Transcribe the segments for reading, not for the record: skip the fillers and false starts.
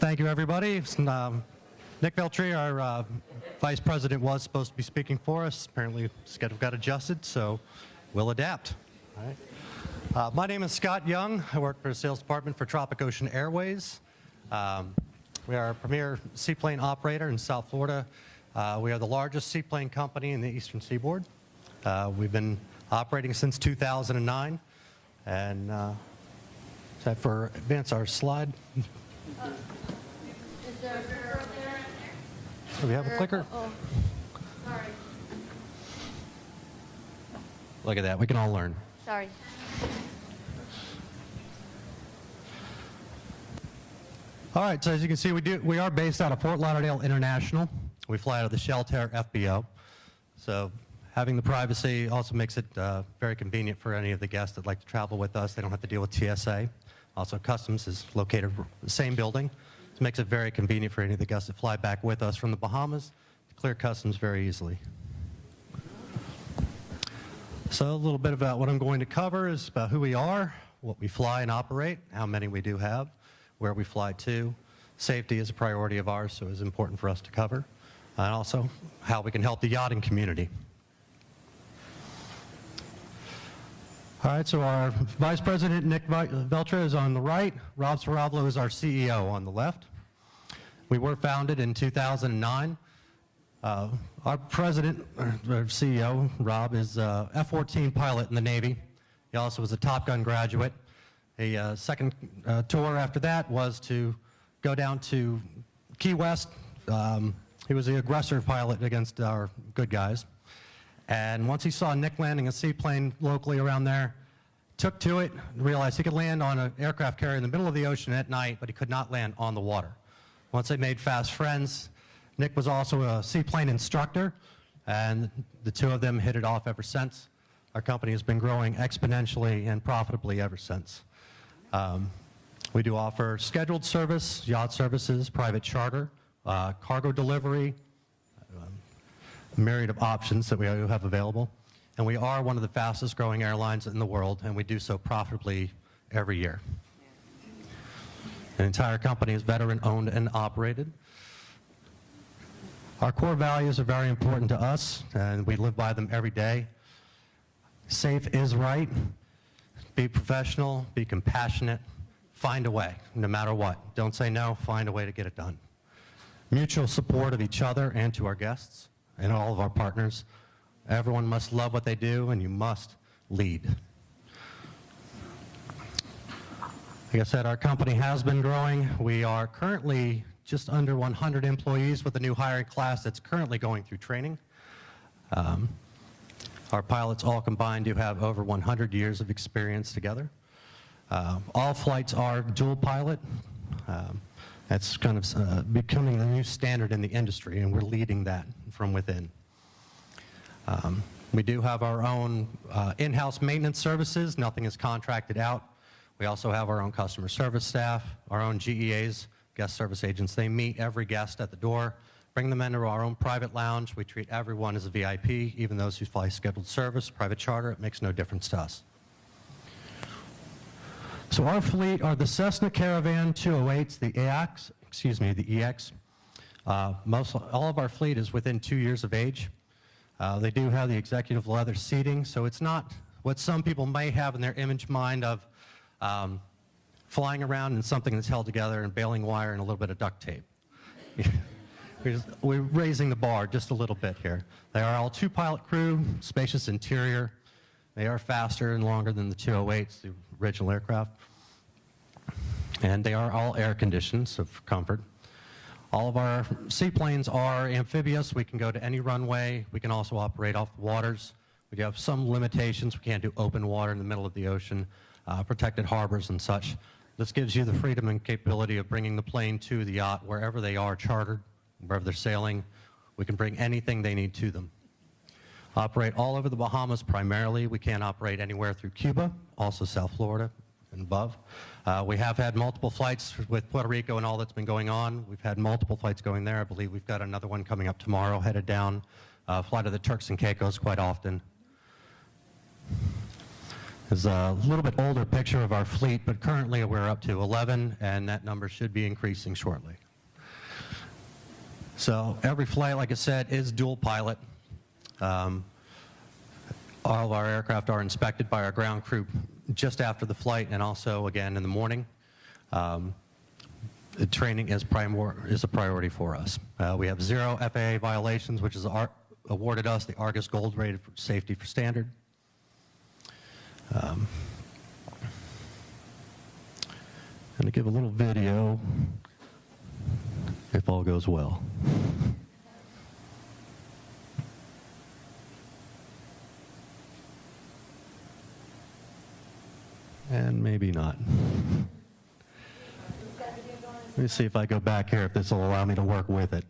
Thank you, everybody. Nick Veltri, our Vice President, was supposed to be speaking for us. Apparently, schedule got adjusted, so we'll adapt. All right. My name is Scott Young. I work for the sales department for Tropic Ocean Airways. We are a premier seaplane operator in South Florida. We are the largest seaplane company in the Eastern Seaboard. We've been operating since 2009. And is that for advance our slide? Is there a clicker up there? Do we have a clicker? Oh, sorry. Look at that. We can all learn. Sorry. All right. So as you can see, we are based out of Fort Lauderdale International. We fly out of the Shelter FBO. So having the privacy also makes it very convenient for any of the guests that like to travel with us. They don't have to deal with TSA. Also, Customs is located in the same building. It makes it very convenient for any of the guests that fly back with us from the Bahamas to clear Customs very easily. So a little bit about what I'm going to cover is about who we are, what we fly and operate, how many we do have, where we fly to. Safety is a priority of ours, so it's important for us to cover. And also how we can help the yachting community. All right, so our Vice President, Nick Veltri, is on the right. Rob Saravlo is our CEO on the left. We were founded in 2009. Our president, or CEO, Rob, is a F-14 pilot in the Navy. He also was a Top Gun graduate. A second tour after that was to go down to Key West. He was the aggressor pilot against our good guys. And once he saw Nick landing a seaplane locally around there, took to it, realized he could land on an aircraft carrier in the middle of the ocean at night, but he could not land on the water. Once they made fast friends, Nick was also a seaplane instructor, and the two of them hit it off ever since. Our company has been growing exponentially and profitably ever since. We do offer scheduled service, yacht services, private charter, cargo delivery, a myriad of options that we have available. And we are one of the fastest growing airlines in the world, and we do so profitably every year. The entire company is veteran owned and operated. Our core values are very important to us, and we live by them every day. Safe is right. Be professional, be compassionate, find a way, no matter what. Don't say no, find a way to get it done. Mutual support of each other and to our guests and all of our partners. Everyone must love what they do, and you must lead. Like I said, our company has been growing. We are currently just under 100 employees with a new hiring class that's currently going through training. Our pilots all combined do have over 100 years of experience together. All flights are dual pilot. That's kind of becoming the new standard in the industry, and we're leading that from within. We do have our own in-house maintenance services. Nothing is contracted out. We also have our own customer service staff, our own GEAs, guest service agents. They meet every guest at the door, bring them into our own private lounge. We treat everyone as a VIP, even those who fly scheduled service, private charter. It makes no difference to us. So our fleet are the Cessna Caravan 208s, the EX. All of our fleet is within 2 years of age. They do have the executive leather seating, so it's not what some people may have in their image mind of flying around in something that's held together and baling wire and a little bit of duct tape. We're raising the bar just a little bit here. They are all two-pilot crew, spacious interior. They are faster and longer than the 208s, the original aircraft. And they are all air-conditioned, so for comfort. All of our seaplanes are amphibious. We can go to any runway. We can also operate off the waters. We do have some limitations. We can't do open water in the middle of the ocean, protected harbors and such. This gives you the freedom and capability of bringing the plane to the yacht wherever they are chartered, wherever they're sailing. We can bring anything they need to them. Operate all over the Bahamas primarily. We can't operate anywhere through Cuba, also South Florida and above. We have had multiple flights with Puerto Rico and all that's been going on. We've had multiple flights going there. I believe we've got another one coming up tomorrow, headed down, fly to the Turks and Caicos quite often. This is a little bit older picture of our fleet, but currently we're up to 11, and that number should be increasing shortly. So every flight, like I said, is dual pilot. All of our aircraft are inspected by our ground crew just after the flight and also again in the morning. The training is a priority for us. We have 0 FAA violations, which has awarded us the Argus Gold rated for safety for standard. I'm going to give a little video if all goes well. And maybe not. Let me see if I go back here, if this will allow me to work with it.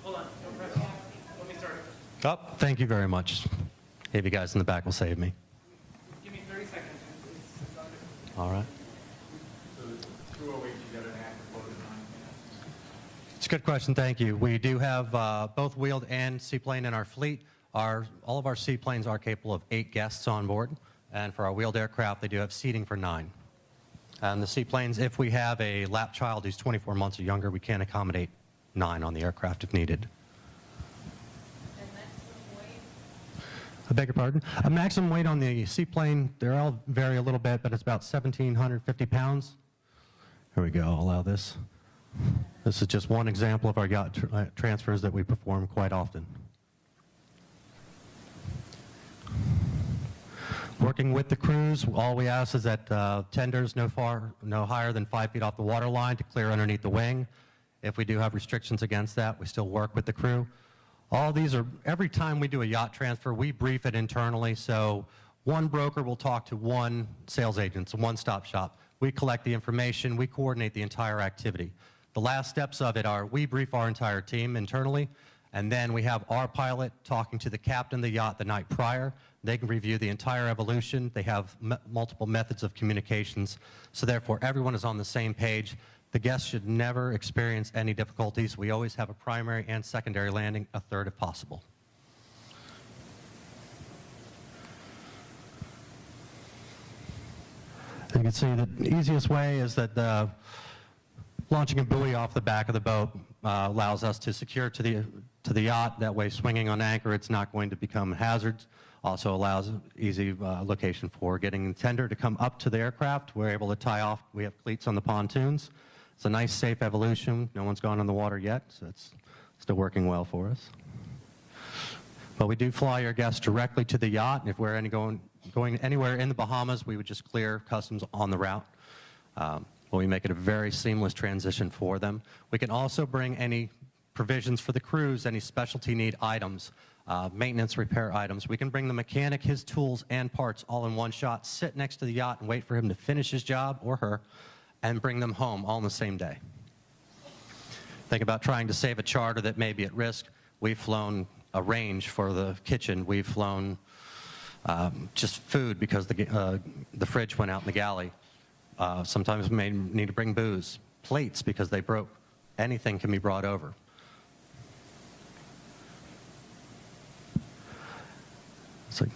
Hold on, don't press. Let me start. Oh, thank you very much. Maybe you guys in the back will save me. Give me 30 seconds. It's under. All right. So 208, you got an active load of 9. It's a good question, thank you. We do have both wheeled and seaplane in our fleet. All of our seaplanes are capable of 8 guests on board, and for our wheeled aircraft, they do have seating for 9. And the seaplanes, if we have a lap child who's 24 months or younger, we can accommodate 9 on the aircraft if needed. And maximum weight? I beg your pardon? A maximum weight on the seaplane, they all vary a little bit, but it's about 1,750 pounds. Here we go, I'll allow this. This is just one example of our yacht transfers that we perform quite often. Working with the crews, all we ask is that tenders no higher than 5 feet off the water line to clear underneath the wing. If we do have restrictions against that, we still work with the crew. All these are, every time we do a yacht transfer, we brief it internally, so one broker will talk to one sales agent, it's a one-stop shop. We collect the information, we coordinate the entire activity. The last steps of it are we brief our entire team internally, and then we have our pilot talking to the captain of the yacht the night prior. They can review the entire evolution. They have multiple methods of communications, so therefore everyone is on the same page. The guests should never experience any difficulties. We always have a primary and secondary landing, a third if possible. You can see the easiest way is that launching a buoy off the back of the boat allows us to secure to the yacht. That way, swinging on anchor, it's not going to become hazards. Also allows easy location for getting the tender to come up to the aircraft. We're able to tie off. We have cleats on the pontoons. It's a nice, safe evolution. No one's gone on the water yet, so it's still working well for us. But we do fly our guests directly to the yacht. If we're going anywhere in the Bahamas, we would just clear customs on the route. We make it a very seamless transition for them. We can also bring any provisions for the crews, any specialty need items, maintenance repair items. We can bring the mechanic, his tools, and parts all in one shot, sit next to the yacht and wait for him to finish his job, or her, and bring them home all in the same day. Think about trying to save a charter that may be at risk. We've flown a range for the kitchen. We've flown just food because the fridge went out in the galley. Sometimes we may need to bring booze, plates because they broke. Anything can be brought over. So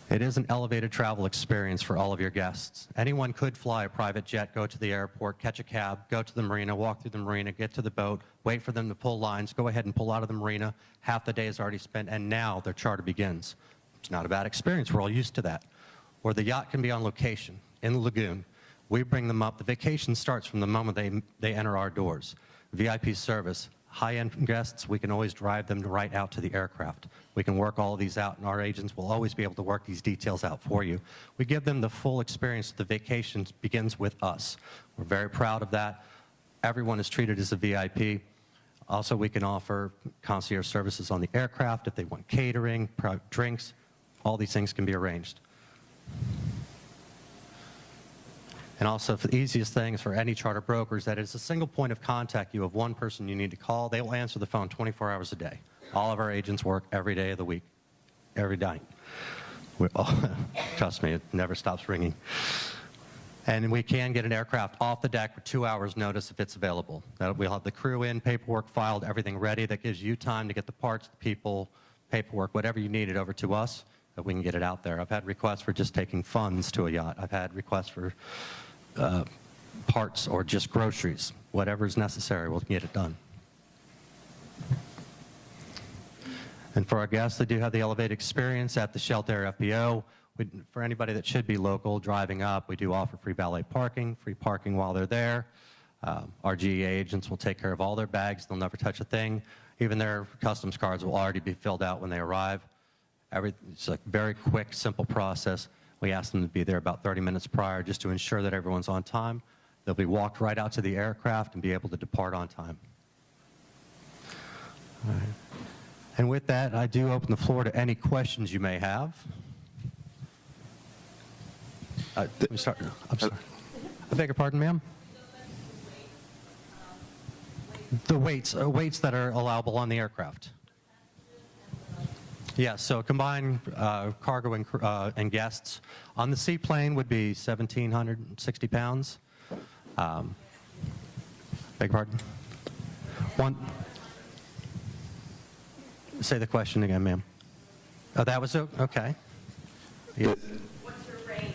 it is an elevated travel experience for all of your guests. Anyone could fly a private jet, go to the airport, catch a cab, go to the marina, walk through the marina, get to the boat, wait for them to pull lines, go ahead and pull out of the marina. Half the day is already spent, and now their charter begins. It's not a bad experience. We're all used to that. Or the yacht can be on location in the lagoon. We bring them up. The vacation starts from the moment they enter our doors. VIP service. High-end guests, we can always drive them right out to the aircraft. We can work all of these out, and our agents will always be able to work these details out for you. We give them the full experience. The vacation begins with us. We're very proud of that. Everyone is treated as a VIP. Also, we can offer concierge services on the aircraft if they want catering, drinks. All these things can be arranged. And also, for the easiest thing is for any charter brokers that it's a single point of contact. You have one person you need to call. They will answer the phone 24 hours a day. All of our agents work every day of the week, every night. Trust me, it never stops ringing. And we can get an aircraft off the deck for 2 hours notice if it's available. We'll have the crew in, paperwork filed, everything ready. That gives you time to get the parts, the people, paperwork, whatever you needed over to us, that we can get it out there. I've had requests for just taking funds to a yacht. I've had requests for parts or just groceries. Whatever is necessary, we'll get it done. And for our guests that do have the elevated experience at the Shelter FBO, for anybody that should be local driving up, we do offer free valet parking, free parking while they're there. Our GE agents will take care of all their bags. They'll never touch a thing. Even their customs cards will already be filled out when they arrive. It's a very quick, simple process. We ask them to be there about 30 minutes prior just to ensure that everyone's on time. They'll be walked right out to the aircraft and be able to depart on time. All right. And with that, I do open the floor to any questions you may have. Let me start. I'm sorry. I beg your pardon, ma'am? The weights that are allowable on the aircraft. Yeah, so combined cargo and guests on the seaplane would be 1,760 pounds. Beg your pardon? Say the question again, ma'am. Oh, that was okay. Yeah. What's your range?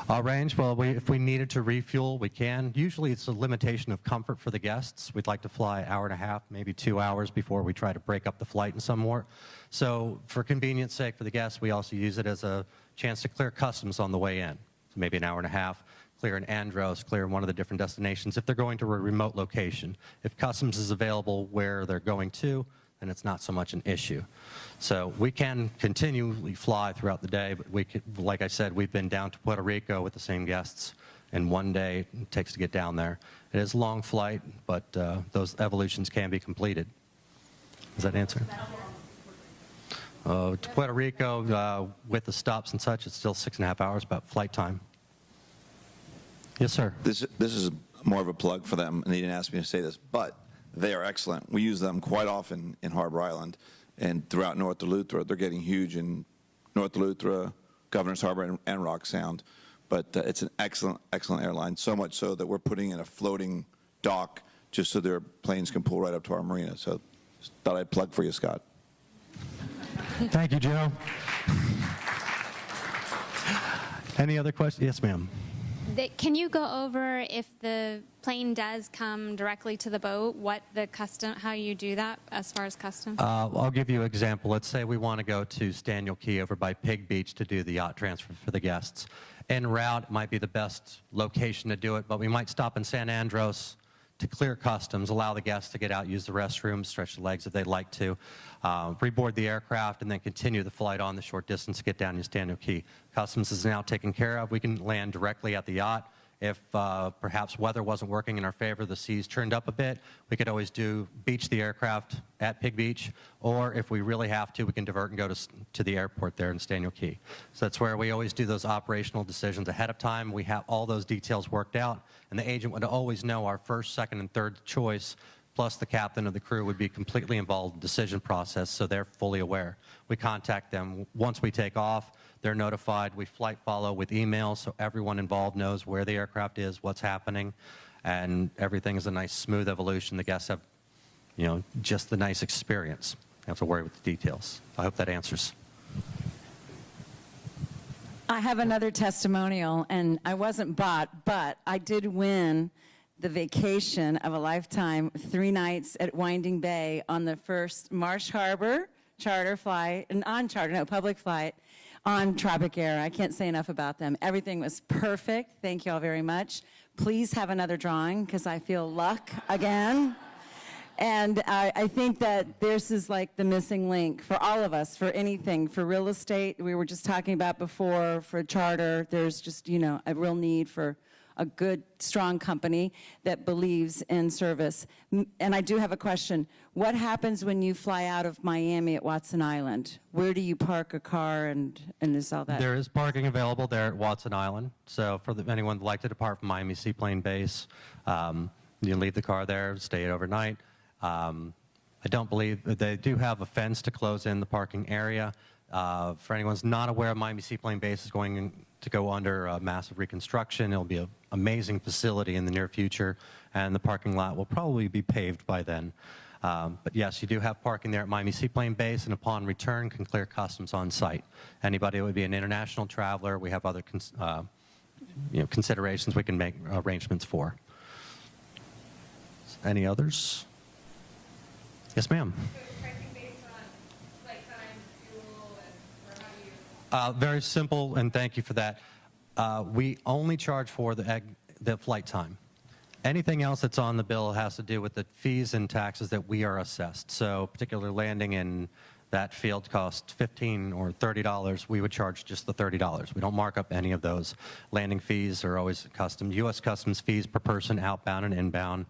Our range, well, if we needed to refuel, we can. Usually it's a limitation of comfort for the guests. We'd like to fly an hour and a half, maybe 2 hours before we try to break up the flight in some more. So for convenience sake for the guests, we also use it as a chance to clear customs on the way in. So maybe an hour and a half, clear in Andros, clear in one of the different destinations if they're going to a remote location. If customs is available where they're going to, then it's not so much an issue. So we can continually fly throughout the day, but we could, like I said, we've been down to Puerto Rico with the same guests, and 1 day it takes to get down there. It is a long flight, but those evolutions can be completed. Does that answer? To Puerto Rico, with the stops and such, it's still 6.5 hours, about flight time. Yes, sir. This is more of a plug for them, and they didn't ask me to say this, but they are excellent. We use them quite often in Harbor Island and throughout North Eleuthera. They're getting huge in North Eleuthera, Governor's Harbor, and Rock Sound. But it's an excellent, excellent airline, so much so that we're putting in a floating dock just so their planes can pull right up to our marina. So just thought I'd plug for you, Scott. Thank you, Joe. Any other questions? Yes, ma'am. Can you go over if the plane does come directly to the boat, how you do that as far as customs? I'll give you an example. Let's say we want to go to Staniel Key over by Pig Beach to do the yacht transfer for the guests. En route might be the best location to do it, but we might stop in San Andros to clear customs, allow the guests to get out, use the restroom, stretch the legs if they'd like to, reboard the aircraft, and then continue the flight on the short distance to get down to Staniel Key. Customs is now taken care of. We can land directly at the yacht. If perhaps weather wasn't working in our favor, the seas turned up a bit, we could always beach the aircraft at Pig Beach, or if we really have to, we can divert and go to the airport there in Staniel Key. So that's where we always do those operational decisions ahead of time. We have all those details worked out, and the agent would always know our first, second, and third choice, plus the captain of the crew would be completely involved in the decision process, so they're fully aware. We contact them once we take off. They're notified. We flight follow with emails, so everyone involved knows where the aircraft is, what's happening, and everything is a nice, smooth evolution. The guests have, just the nice experience. You don't have to worry with the details. I hope that answers. I have another testimonial, and I wasn't bought, but I did win the vacation of a lifetime, 3 nights at Winding Bay on the first Marsh Harbor charter flight, public flight on Tropic Air. I can't say enough about them. Everything was perfect. Thank you all very much. Please have another drawing because I feel luck again. And I think that this is like the missing link for all of us, for anything, for real estate. We were just talking about before, for charter, there's just, a real need for a good, strong company that believes in service. And I do have a question. What happens when you fly out of Miami at Watson Island? Where do you park a car and is all that? There is parking available there at Watson Island. So for anyone who'd like to depart from Miami Seaplane Base, you can leave the car there, stay overnight. I don't believe they do have a fence to close in the parking area. For anyone who's not aware, Miami Seaplane Base is going to go under a massive reconstruction. It'll be an amazing facility in the near future, and the parking lot will probably be paved by then. But yes, you do have parking there at Miami Seaplane Base, and upon return can clear customs on site. Anybody that would be an international traveler, we have other considerations we can make arrangements for. Any others? Yes, ma'am. So it's pricing based on flight time, fuel, and, or how do you? Very simple, and thank you for that. We only charge for the flight time. Anything else that's on the bill has to do with the fees and taxes that we are assessed. So particular landing in that field costs $15 or $30, we would charge just the $30. We don't mark up any of those. Landing fees are always custom. U.S. Customs fees per person, outbound and inbound.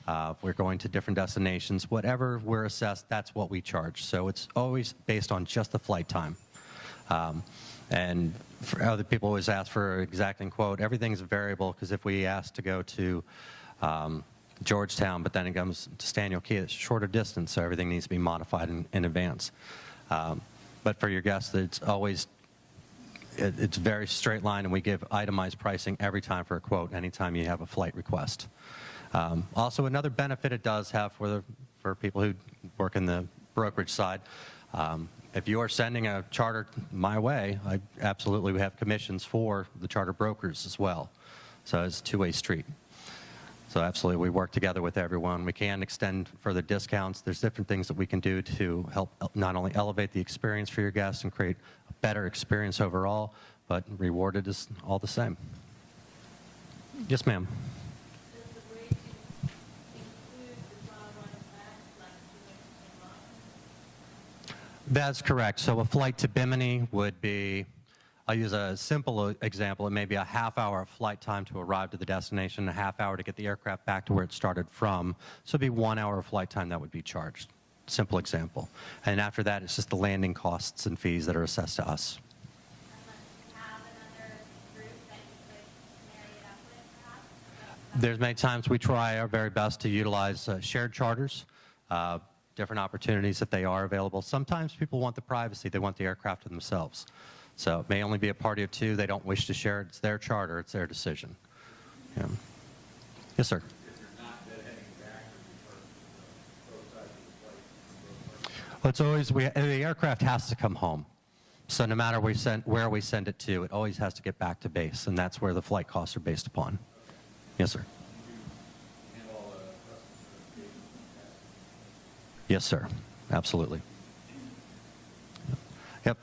If we're going to different destinations, whatever we're assessed, that's what we charge. So it's always based on just the flight time. And for other people always ask for exacting quote. Everything's variable, because if we ask to go to Georgetown, but then it comes to Staniel Key, it's a shorter distance, so everything needs to be modified in advance. But for your guests, it's always, it's very straight line, and we give itemized pricing every time for a quote, anytime you have a flight request. Also, another benefit it does have for people who work in the brokerage side, if you are sending a charter my way, we have commissions for the charter brokers as well. So it's a two-way street. So absolutely, we work together with everyone. We can extend further discounts. There's different things that we can do to help not only elevate the experience for your guests and create a better experience overall, but rewarded is all the same. Yes, ma'am. Is the way to include the trial run back, like the same month? That's correct. So a flight to Bimini would be, I'll use a simple example. It may be a half-hour flight time to arrive to the destination, a half hour to get the aircraft back to where it started from. So it'd be 1 hour of flight time that would be charged. Simple example. And after that, it's just the landing costs and fees that are assessed to us. Unless you have another group that you could marry it up with, perhaps? There's many times we try our very best to utilize shared charters, different opportunities if they are available. Sometimes people want the privacy. They want the aircraft to themselves. So it may only be a party of two. They don't wish to share it. It's their charter. It's their decision. Yeah. Yes, sir. Well, it's always, the aircraft has to come home. So no matter where we send it to, it always has to get back to base, and that's where the flight costs are based upon. Yes, sir. Yes, sir. Absolutely. Yep.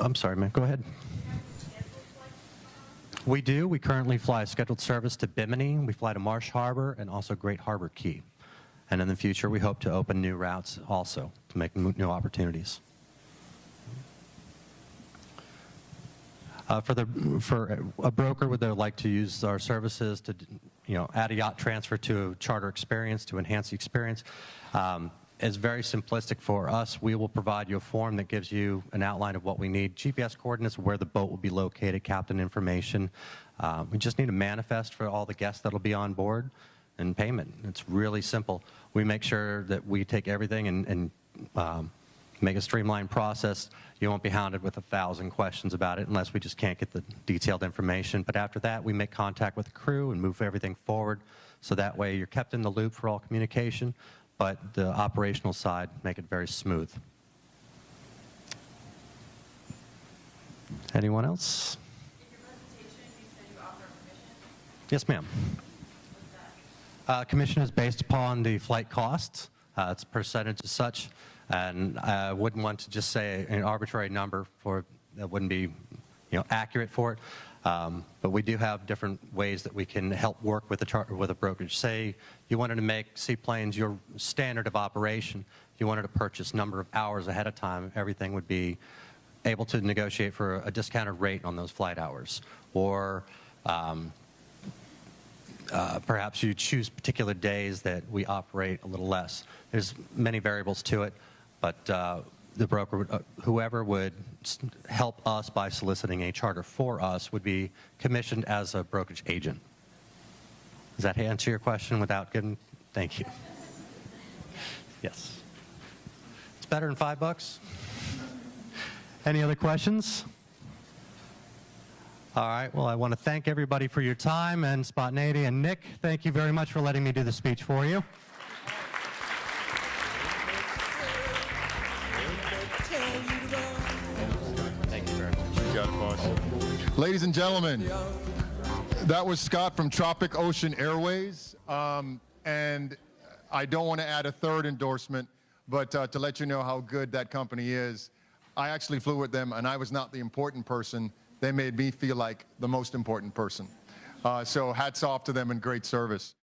I'm sorry, man. Go ahead. We do. We currently fly a scheduled service to Bimini. We fly to Marsh Harbor and also Great Harbor Key. And in the future, we hope to open new routes also to make new opportunities. For a broker would like to use our services to, add a yacht transfer to a charter experience to enhance the experience. It's very simplistic for us. We will provide you a form that gives you an outline of what we need, GPS coordinates, where the boat will be located, captain information. We just need a manifest for all the guests that will be on board, and payment. It's really simple. We make sure that we take everything and make a streamlined process. You won't be hounded with 1,000 questions about it unless we just can't get the detailed information. But after that, we make contact with the crew and move everything forward. So that way you're kept in the loop for all communication, but the operational side, make it very smooth. Anyone else? In your presentation, you said you offer a commission. Yes, ma'am. What's that? Commission is based upon the flight costs. It's a percentage as such, and I wouldn't want to just say an arbitrary number that wouldn't be, accurate for it. But we do have different ways that we can help work with a brokerage. Say you wanted to make seaplanes your standard of operation. You wanted to purchase number of hours ahead of time. Everything would be able to negotiate for a discounted rate on those flight hours. Or perhaps you choose particular days that we operate a little less. There's many variables to it, but the broker, whoever would help us by soliciting a charter for us would be commissioned as a brokerage agent. Does that answer your question without giving? Thank you. Yes. It's better than $5. Any other questions? All right. Well, I want to thank everybody for your time, and Spontaneity, and Nick, thank you very much for letting me do the speech for you. Ladies and gentlemen, that was Scott from Tropic Ocean Airways. And I don't want to add a third endorsement, but to let you know how good that company is, I actually flew with them, and I was not the important person. They made me feel like the most important person. So hats off to them and great service.